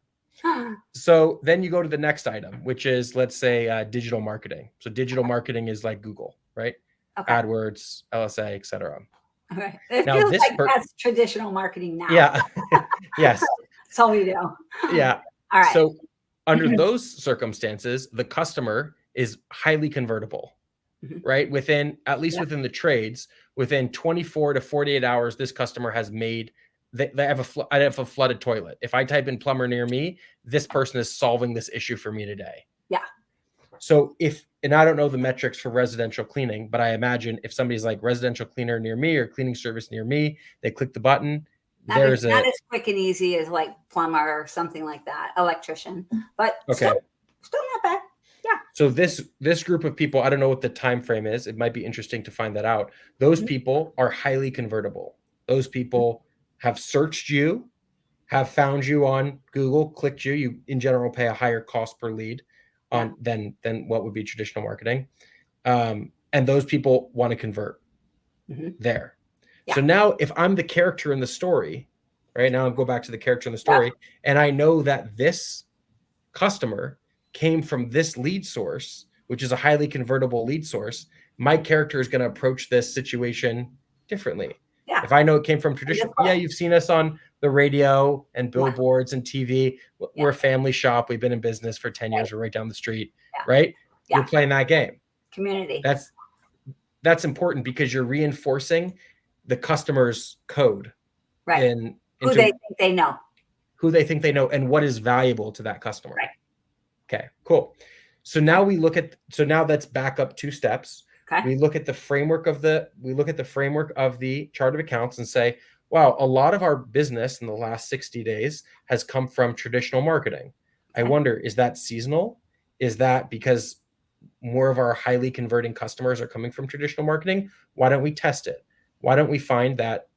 So then you go to the next item, which is, let's say, digital marketing. So digital marketing is like Google, right? Okay. AdWords, LSA, etc. Okay. It feels like that's traditional marketing now. Yeah. Yes. That's all we do. Yeah. All right. So under those circumstances, the customer is highly convertible, right? Within the trades, within 24 to 48 hours, this customer has made. I have a flooded toilet. If I type in plumber near me, this person is solving this issue for me today. Yeah. So and I don't know the metrics for residential cleaning, but I imagine if somebody's like residential cleaner near me or cleaning service near me, they click the button. Not as quick and easy as like plumber or something like that, electrician, but okay, still not bad. Yeah. So this group of people, I don't know what the time frame is. It might be interesting to find that out. Those people are highly convertible. Those people have searched you, have found you on Google, clicked you. You in general pay a higher cost per lead than what would be traditional marketing. And those people want to convert there. Yeah. So now if I'm the character in the story, right now I'll go back to the character in the story, and I know that this customer came from this lead source, which is a highly convertible lead source, my character is going to approach this situation differently. Yeah. If I know it came from traditional, you've seen us on the radio and billboards and TV. We're a family shop. We've been in business for 10 years. We're right down the street, right? Yeah. You're playing that game. Community. That's important because you're reinforcing the customer's code. Right. Who they think they know. Who they think they know and what is valuable to that customer. Right. Okay, cool. So now now let's back up 2 steps. Okay. We look at the framework of the chart of accounts and say, wow, a lot of our business in the last 60 days has come from traditional marketing. Okay. I wonder, is that seasonal? Is that because more of our highly converting customers are coming from traditional marketing? Why don't we test it? Why don't we find that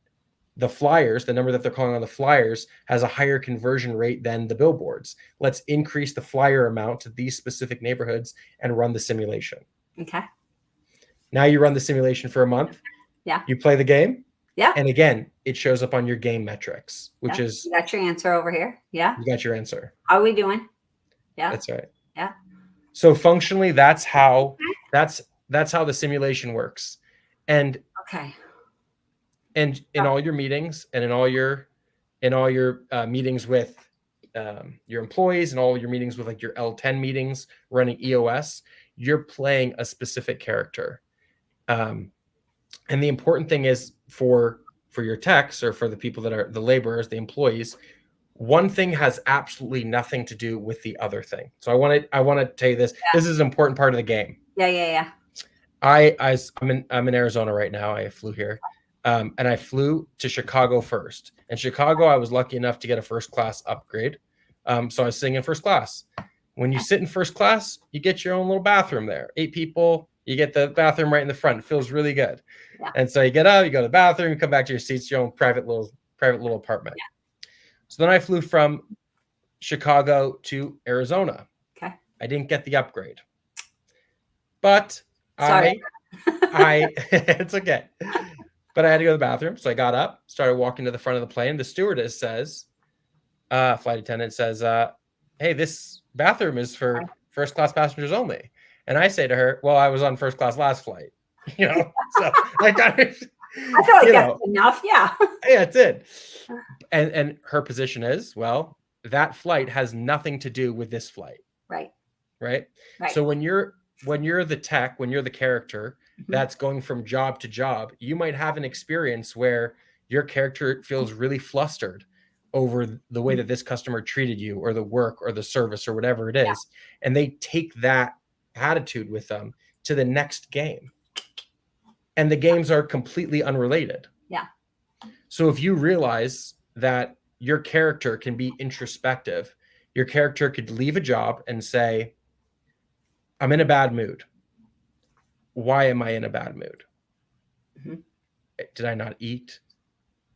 the flyers, the number that they're calling on the flyers, has a higher conversion rate than the billboards? Let's increase the flyer amount to these specific neighborhoods and run the simulation. Okay. Now you run the simulation for a month. Yeah. You play the game. Yeah. And again, it shows up on your game metrics, which is. You got your answer over here. Yeah. You got your answer. How are we doing? Yeah. That's right. Yeah. So functionally, that's how the simulation works. And okay. And in all your meetings and in all your meetings with your employees and all your meetings with like your L10 meetings running EOS, you're playing a specific character. And the important thing is for your techs or for the people that are the laborers, the employees, one thing has absolutely nothing to do with the other thing. So I want to tell you this. Yeah. This is an important part of the game. Yeah. I'm in Arizona right now. I flew here. And I flew to Chicago first. In Chicago, I was lucky enough to get a first class upgrade. So I was sitting in first class. When you sit in first class, you get your own little bathroom there. 8 people, you get the bathroom right in the front. It feels really good. Yeah. And so you get up, you go to the bathroom, you come back to your seats, your own private little apartment. Yeah. So then I flew from Chicago to Arizona. Okay. I didn't get the upgrade. But sorry. It's okay. But I had to go to the bathroom. So I got up, started walking to the front of the plane. The stewardess says, flight attendant says, hey, this bathroom is for first class passengers only. And I say to her, well, I was on first class last flight. So I got it. I feel like that's enough. Yeah. Yeah, it's it. And her position is, well, that flight has nothing to do with this flight. Right. So when you're the tech, when you're the character that's going from job to job, you might have an experience where your character feels really flustered over the way that this customer treated you or the work or the service or whatever it is. Yeah. And they take that attitude with them to the next game. And the games are completely unrelated. Yeah. So if you realize that your character can be introspective, your character could leave a job and say, I'm in a bad mood. Why am I in a bad mood? Mm-hmm. Did I not eat?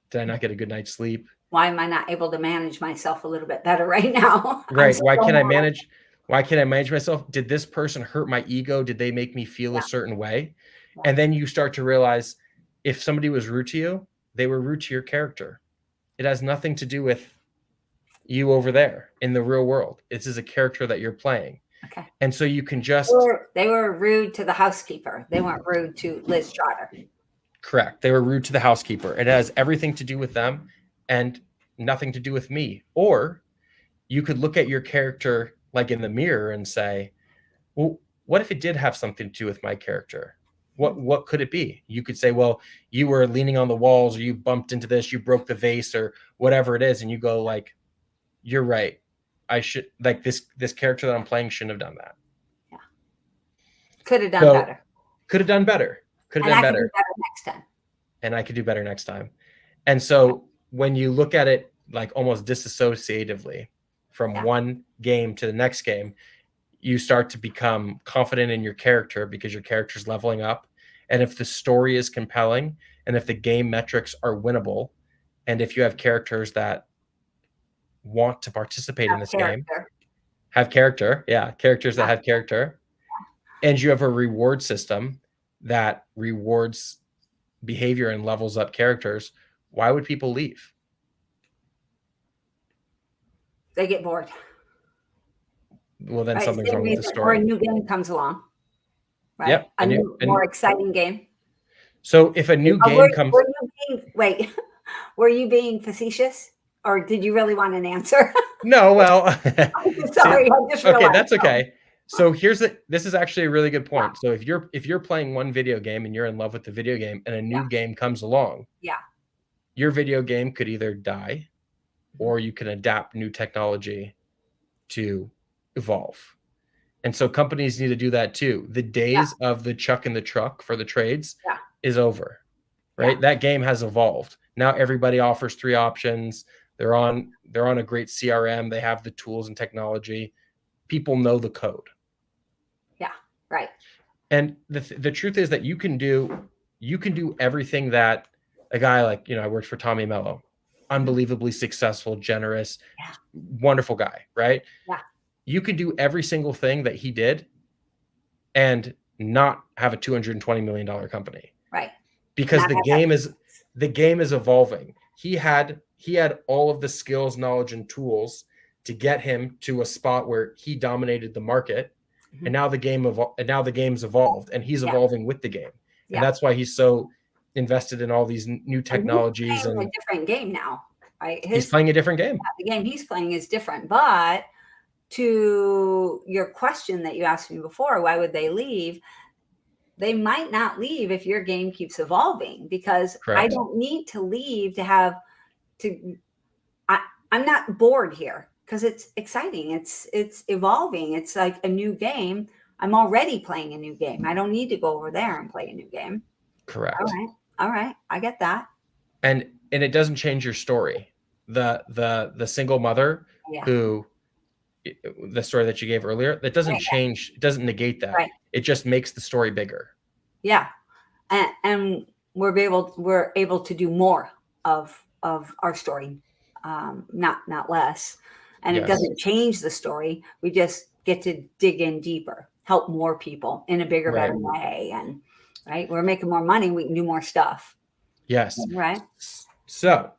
Did I not get a good night's sleep? Why am I not able to manage myself a little bit better right now? Right. Why can't I manage myself? Did this person hurt my ego? Did they make me feel a certain way? Yeah. And then you start to realize if somebody was rude to you, they were rude to your character. It has nothing to do with you over there in the real world. This is a character that you're playing. Okay. And so you can just... They were rude to the housekeeper. They weren't rude to Liz Trotter. Correct. They were rude to the housekeeper. It has everything to do with them and nothing to do with me. Or you could look at your character like in the mirror and say, well, what if it did have something to do with my character? What could it be? You could say, well, you were leaning on the walls or you bumped into this, you broke the vase or whatever it is. And you go like, you're right. I should, like this character that I'm playing shouldn't have done that. Yeah. Could have done So better. could have done better. Could have And done I could better. do better next time. And I could do better next time. And so when you look at it like almost disassociatively from one game to the next game, you start to become confident in your character because your character's leveling up. And if the story is compelling and if the game metrics are winnable, and if you have characters that want to participate in this game, have character, characters that have character, and you have a reward system that rewards behavior and levels up characters, why would people leave? They get bored. Well, then something's wrong with the story. Or a new game comes along, right? Yep. A new, more exciting game. So if a new game comes... Were you being facetious? Or did you really want an answer? No, well... I'm sorry, I just realized. Okay, that's okay. So this is actually a really good point. So if you're playing one video game and you're in love with the video game and a new game comes along, your video game could either die or you can adapt new technology to evolve. And so companies need to do that too. The days of the chuck in the truck for the trades is over, right? That game has evolved. Now everybody offers 3 options. They're on a great CRM. They have the tools and technology. People know the code. Yeah, right. And the truth is that you can do everything that a guy like, I worked for Tommy Mello, unbelievably successful, generous, wonderful guy, right? Yeah. You can do every single thing that he did and not have a $220 million company. Right. Because the game is evolving. He had all of the skills, knowledge, and tools to get him to a spot where he dominated the market. And now the game's evolved and he's evolving with the game. And that's why he's so invested in all these new technologies. He's playing a different game now, right? He's playing a different game. The game he's playing is different. But to your question that you asked me before, why would they leave? They might not leave if your game keeps evolving, because I don't need to leave to have to. I'm not bored here because it's exciting. It's evolving. It's like a new game. I'm already playing a new game. I don't need to go over there and play a new game. Correct. All right. I get that. And it doesn't change your story. The single mother who, the story that you gave earlier, that doesn't change. It doesn't negate that. Right. It just makes the story bigger. Yeah. And we're able to do more of our story, not less. And it doesn't change the story. We just get to dig in deeper, help more people in a bigger, better way. And we're making more money. We can do more stuff. Yes. Right. So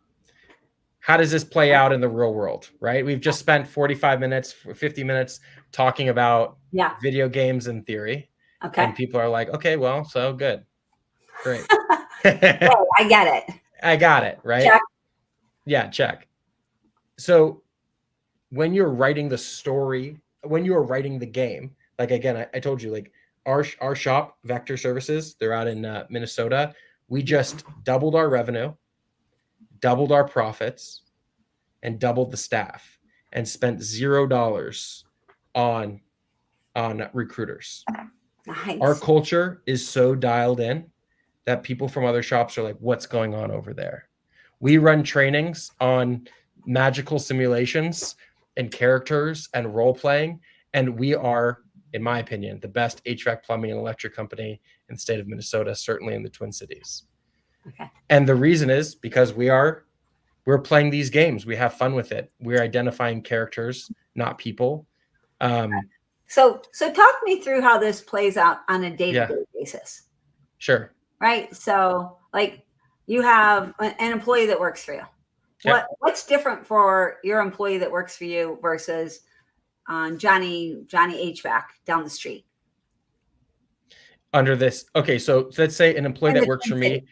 how does this play out in the real world? Right. We've just spent 50 minutes talking about video games in theory. Okay. And people are like, okay, well, so good. Great. Well, I get it. I got it. Right. Check. Yeah. Check. So when you're writing the story, when you're writing the game, like, again, I told you, like our shop, Vector Services, they're out in Minnesota. We just doubled our revenue, doubled our profits, and doubled the staff, and spent $0 on recruiters. Nice. Our culture is so dialed in that people from other shops are like, what's going on over there? We run trainings on magical simulations and characters and role playing. And we are, in my opinion, the best HVAC, plumbing, and electric company in the state of Minnesota, certainly in the Twin Cities. Okay. And the reason is because we're playing these games. We have fun with it. We're identifying characters, not people. So talk me through how this plays out on a day-to-day basis. Sure. Right. So like you have an employee that works for you. Yep. What's different for your employee that works for you versus Johnny HVAC down the street? Under this. Okay. So let's say an employee that works for me.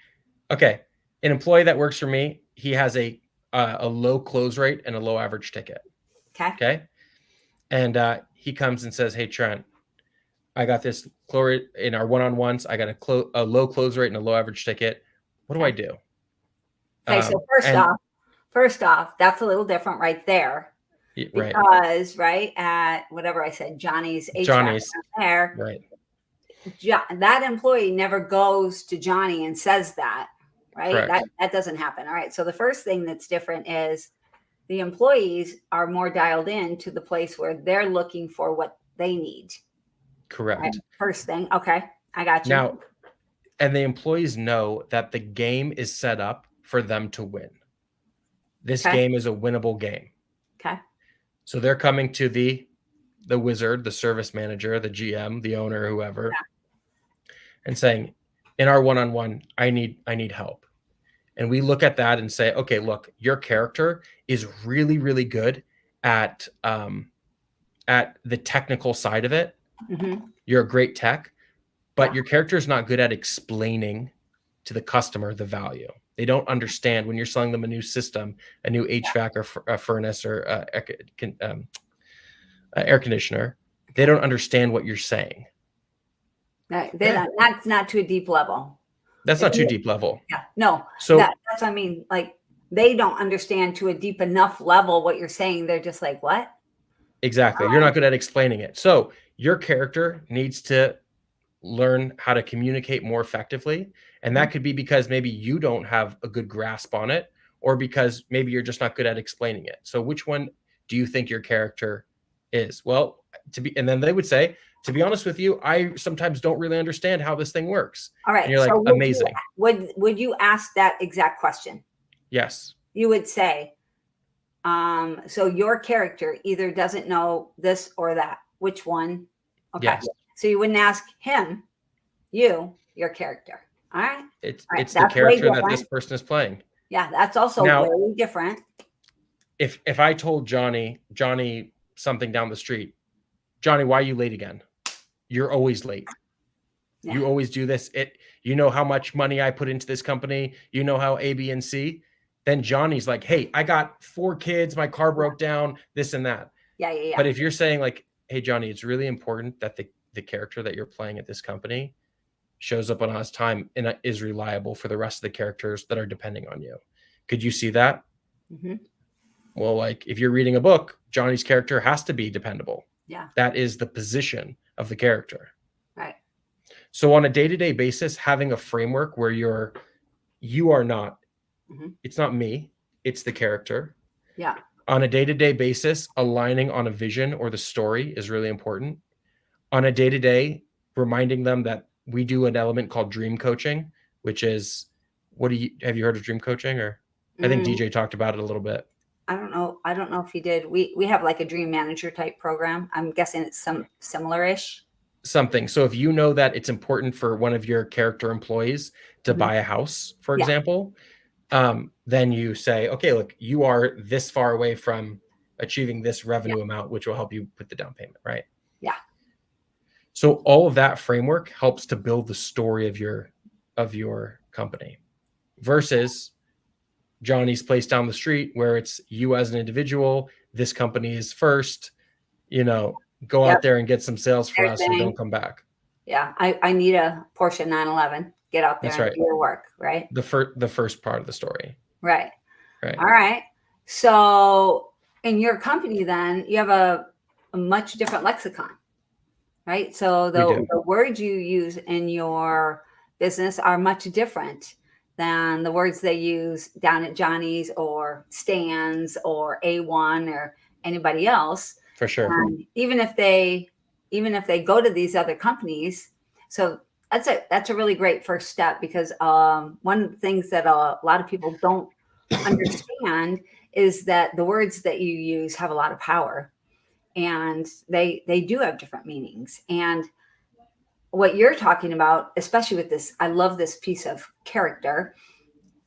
Okay. An employee that works for me, he has a low close rate and a low average ticket. Okay. Okay. And he comes and says, hey, Trent, I got this chloride in our one-on-ones. I got a low close rate and a low average ticket. What do I do? Okay. So first off, that's a little different right there. Right. Because at whatever I said, Johnny's HVAC there. Right. that employee never goes to Johnny and says that, right? Correct. That doesn't happen. All right. So the first thing that's different is the employees are more dialed in to the place where they're looking for what they need. Correct. Right? First thing. Okay. I got you. Now, and the employees know that the game is set up for them to win. This game is a winnable game. Okay. So they're coming to the wizard, the service manager, the GM, the owner, whoever, and saying, in our one-on-one, I need help. And we look at that and say, okay, look, your character is really, really good at the technical side of it. Mm-hmm. You're a great tech, but your character is not good at explaining to the customer the value. They don't understand when you're selling them a new system, a new HVAC or a furnace or air conditioner. They don't understand what you're saying. That's not to a deep level. That's not too deep level. Yeah, no. So that's what I mean. Like, they don't understand to a deep enough level what you're saying. They're just like, what? Exactly. You're not good at explaining it. So your character needs to learn how to communicate more effectively. And that could be because maybe you don't have a good grasp on it, or because maybe you're just not good at explaining it. So which one do you think your character is? Well, and then they would say, to be honest with you, I sometimes don't really understand how this thing works. All right. And you're like, amazing. Would you ask that exact question? Yes. You would say, so your character either doesn't know this or that. Which one? Okay. Yes. So you wouldn't ask him, your character. All right. It's the character that this person is playing. Yeah, that's also very different. If I told Johnny something down the street, Johnny, why are you late again? You're always late. Yeah. You always do this. You know how much money I put into this company. You know how A, B, and C. Then Johnny's like, hey, I got 4 kids. My car broke down, this and that. Yeah. But if you're saying like, hey, Johnny, it's really important that the character that you're playing at this company shows up on time and is reliable for the rest of the characters that are depending on you. Could you see that? Mm-hmm. Well, like if you're reading a book, Johnny's character has to be dependable. Yeah. That is the position of the character. Right. So on a day-to-day basis, having a framework where you are not, it's not me, it's the character. Yeah. On a day-to-day basis, aligning on a vision or the story is really important. On a day-to-day, reminding them that we do an element called dream coaching, which is, have you heard of dream coaching? Or I think DJ talked about it a little bit. I don't know if he did. We have like a dream manager type program. I'm guessing it's some similar-ish. Something. So if you know that it's important for one of your character employees to buy a house, for example, then you say, okay, look, you are this far away from achieving this revenue amount, which will help you put the down payment, right? Yeah. So all of that framework helps to build the story of your company versus Johnny's place down the street where it's you as an individual. This company is first, go out there and get some sales for us and don't come back. Yeah. I need a Porsche 911. Get out there and do your work, right? The first part of the story. Right. All right. So in your company, then you have a much different lexicon, right? So the words you use in your business are much different than the words they use down at Johnny's or Stan's or A1 or anybody else. For sure. And even if they go to these other companies, so that's a really great first step, because one of the things that a lot of people don't understand is that the words that you use have a lot of power, and they do have different meanings. And what you're talking about, especially with this, I love this piece of character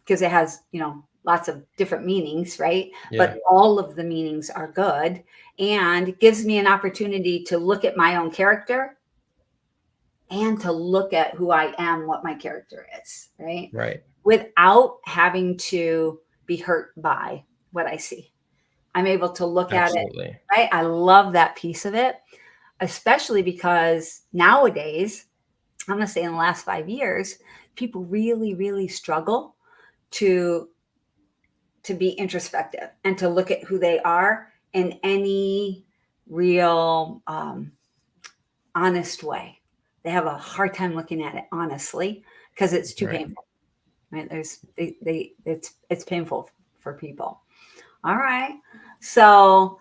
because it has, lots of different meanings, right? Yeah. But all of the meanings are good, and it gives me an opportunity to look at my own character and to look at who I am, what my character is, right? Right. Without having to be hurt by what I see. I'm able to look at it, right? I love that piece of it, especially because nowadays, I'm going to say in the last 5 years, people really, really struggle to be introspective and to look at who they are in any real honest way. they have a hard time looking at it honestly because it's too Right. painful. Right? It's painful for people. All right. So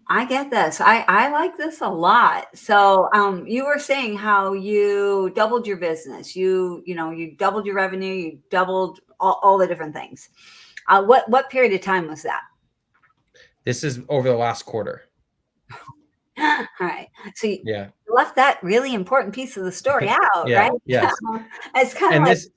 I get this. I like this a lot. So you were saying how you doubled your business. You doubled your revenue. You doubled all the different things. What period of time was that? This is over the last quarter. All right. So you Yeah. left that really important piece of the story out, Yeah. right? Yes. It's kind of And like this,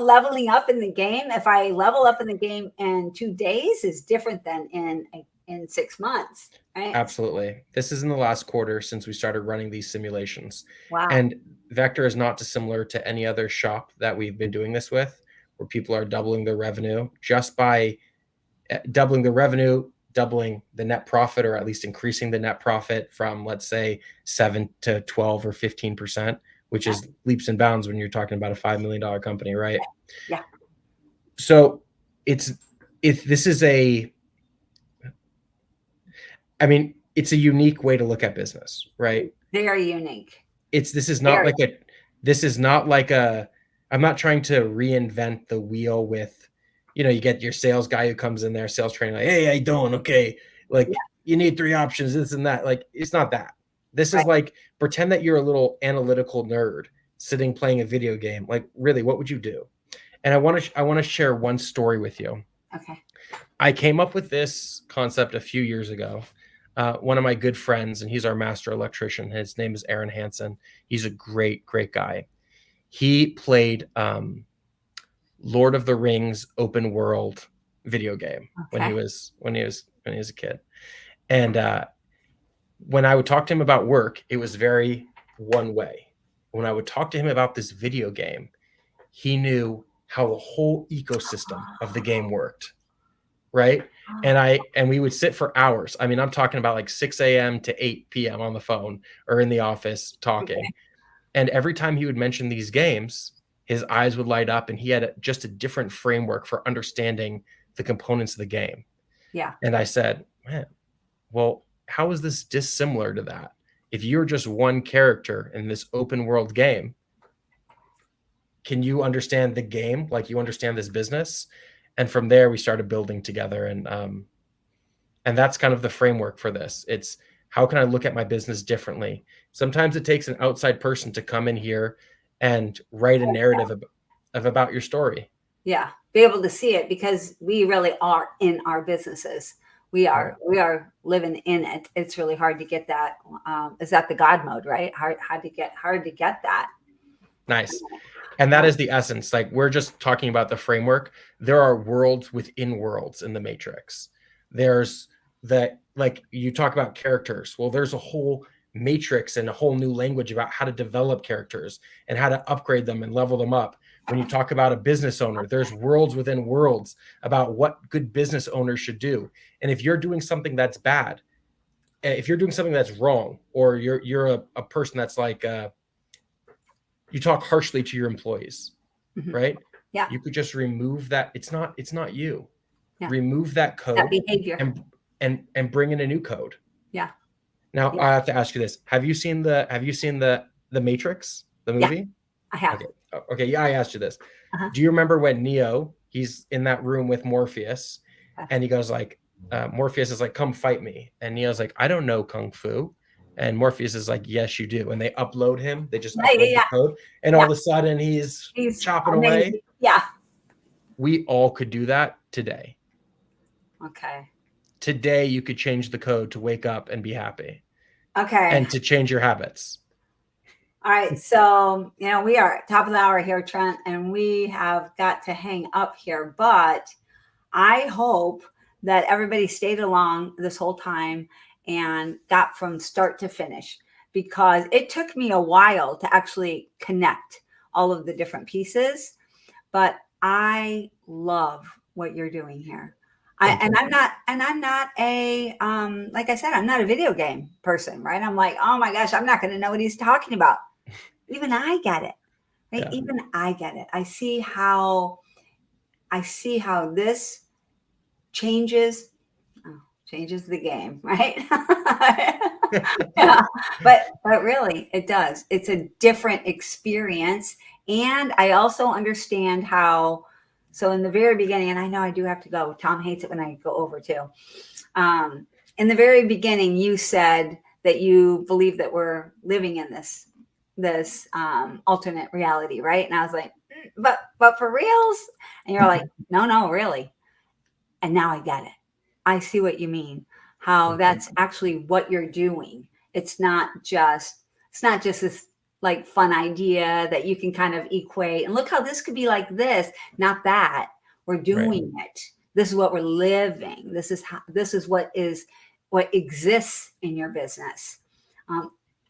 leveling up in the game. If I level up in the game in 2 days is different than in 6 months, right? absolutely. This is in the last quarter since we started running these simulations. Wow. And Vector is not dissimilar to any other shop that we've been doing this with, where people are doubling their revenue just by doubling the revenue, doubling the net profit, or at least increasing the net profit from, let's say, 7 to 12 or 15%, which is leaps and bounds when you're talking about a $5 million company, right? Yeah. So this is it's a unique way to look at business, right? Very unique. This is not like a, I'm not trying to reinvent the wheel with, you get your sales guy who comes in there, sales trainer, like, hey, how you doing? Okay. Like, you need 3 options, this and that. Like, it's not that. This is like, pretend that you're a little analytical nerd sitting playing a video game. Like, really, what would you do? And I want to share one story with you. Okay. I came up with this concept a few years ago. One of my good friends, and he's our master electrician. His name is Aaron Hansen. He's a great, great guy. He played Lord of the Rings open world video game when he was a kid. And when I would talk to him about work, it was very one way. When I would talk to him about this video game, he knew how the whole ecosystem of the game worked. Right. And we would sit for hours. I mean, I'm talking about like 6 a.m. to 8 p.m. on the phone or in the office talking. Okay. And every time he would mention these games, his eyes would light up and he had just a different framework for understanding the components of the game. Yeah. And I said, man, well, how is this dissimilar to that? If you're just one character in this open world game, can you understand the game like you understand this business? And from there, we started building together. And that's kind of the framework for this. It's how can I look at my business differently? Sometimes it takes an outside person to come in here and write a narrative of about your story. Yeah. Be able to see it because we really are in our businesses. We are living in it. It's really hard to get that. Is that the God mode, right? Hard to get that. Nice. And that is the essence. Like, we're just talking about the framework. There are worlds within worlds in the Matrix. There's like you talk about characters. Well, there's a whole matrix and a whole new language about how to develop characters and how to upgrade them and level them up. When you talk about a business owner, there's worlds within worlds about what good business owners should do. And if you're doing something that's bad, if you're doing something that's wrong, or you're a person that's like, you talk harshly to your employees, right? Yeah. You could just remove that. It's not you. Yeah. Remove that code, that behavior, and bring in a new code. Yeah. Now I have to ask you this: Have you seen the Matrix, the movie? Yeah, I have. Okay. Yeah, I asked you this. Do you remember when Neo, he's in that room with Morpheus, and he goes like, Morpheus is like, "Come fight me," and Neo's like, "I don't know kung fu." And Morpheus is like, "Yes, you do." And they upload him. They just upload the code. And all of a sudden he's chopping away. Yeah. We all could do that today. Okay. Today you could change the code to wake up and be happy. Okay. And to change your habits. All right. So, we are at top of the hour here, Trent, and we have got to hang up here. But I hope that everybody stayed along this whole time and got from start to finish, because it took me a while to actually connect all of the different pieces. But I love what you're doing here. I'm not a, like I said, I'm not a video game person, right? I'm like, oh my gosh, I'm not going to know what he's talking about. Even I get it, right? Yeah. Even I get it. I see how this changes changes the game, right? Yeah, but really, it does. It's a different experience, and I also understand how. So in the very beginning, and I know I do have to go. Tom hates it when I go over too. In the very beginning, you said that you believe that we're living in this alternate reality, right? And I was like, but for reals? And you're like, no, really. And now I get it. I see what you mean. How that's actually what you're doing. It's not just this like fun idea that you can kind of equate and look how this could be like this, not that. We're doing it. This is what we're living. This is what exists in your business.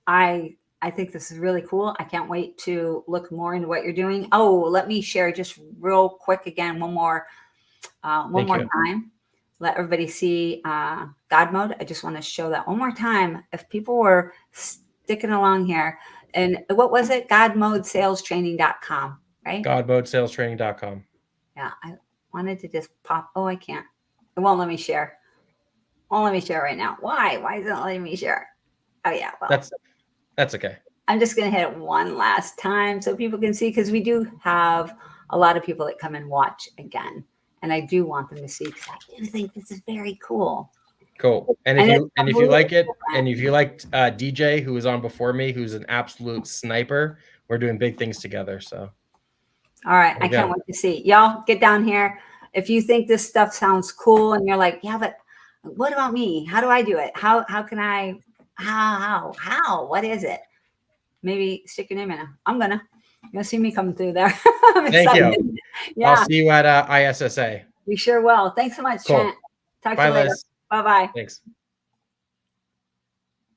I think this is really cool. I can't wait to look more into what you're doing. Oh, let me share just real quick again, one more time. Let everybody see God mode. I just want to show that one more time. If people were sticking along here, and what was it? Godmodesalestraining.com, right? Godmodesalestraining.com. Yeah, I wanted to just pop. Oh, I can't. It won't let me share. Won't let me share right now. Why? Why isn't it letting me share? Oh yeah, well, that's okay. I'm just going to hit it one last time so people can see, because we do have a lot of people that come and watch again. And I do want them to see, because I do think this is very cool. Cool. And if you like it, and if you liked DJ, who was on before me, who's an absolute sniper, we're doing big things together. So, all right, I can't wait to see y'all. Get down here. If you think this stuff sounds cool, and you're like, yeah, but what about me? How do I do it? How can I? How? What is it? Maybe stick your name in it. You'll see me come through there. Thank you. Yeah. I'll see you at ISSA. You sure will. Thanks so much, cool. Trent. Talk to you later. Liz. Bye-bye. Thanks.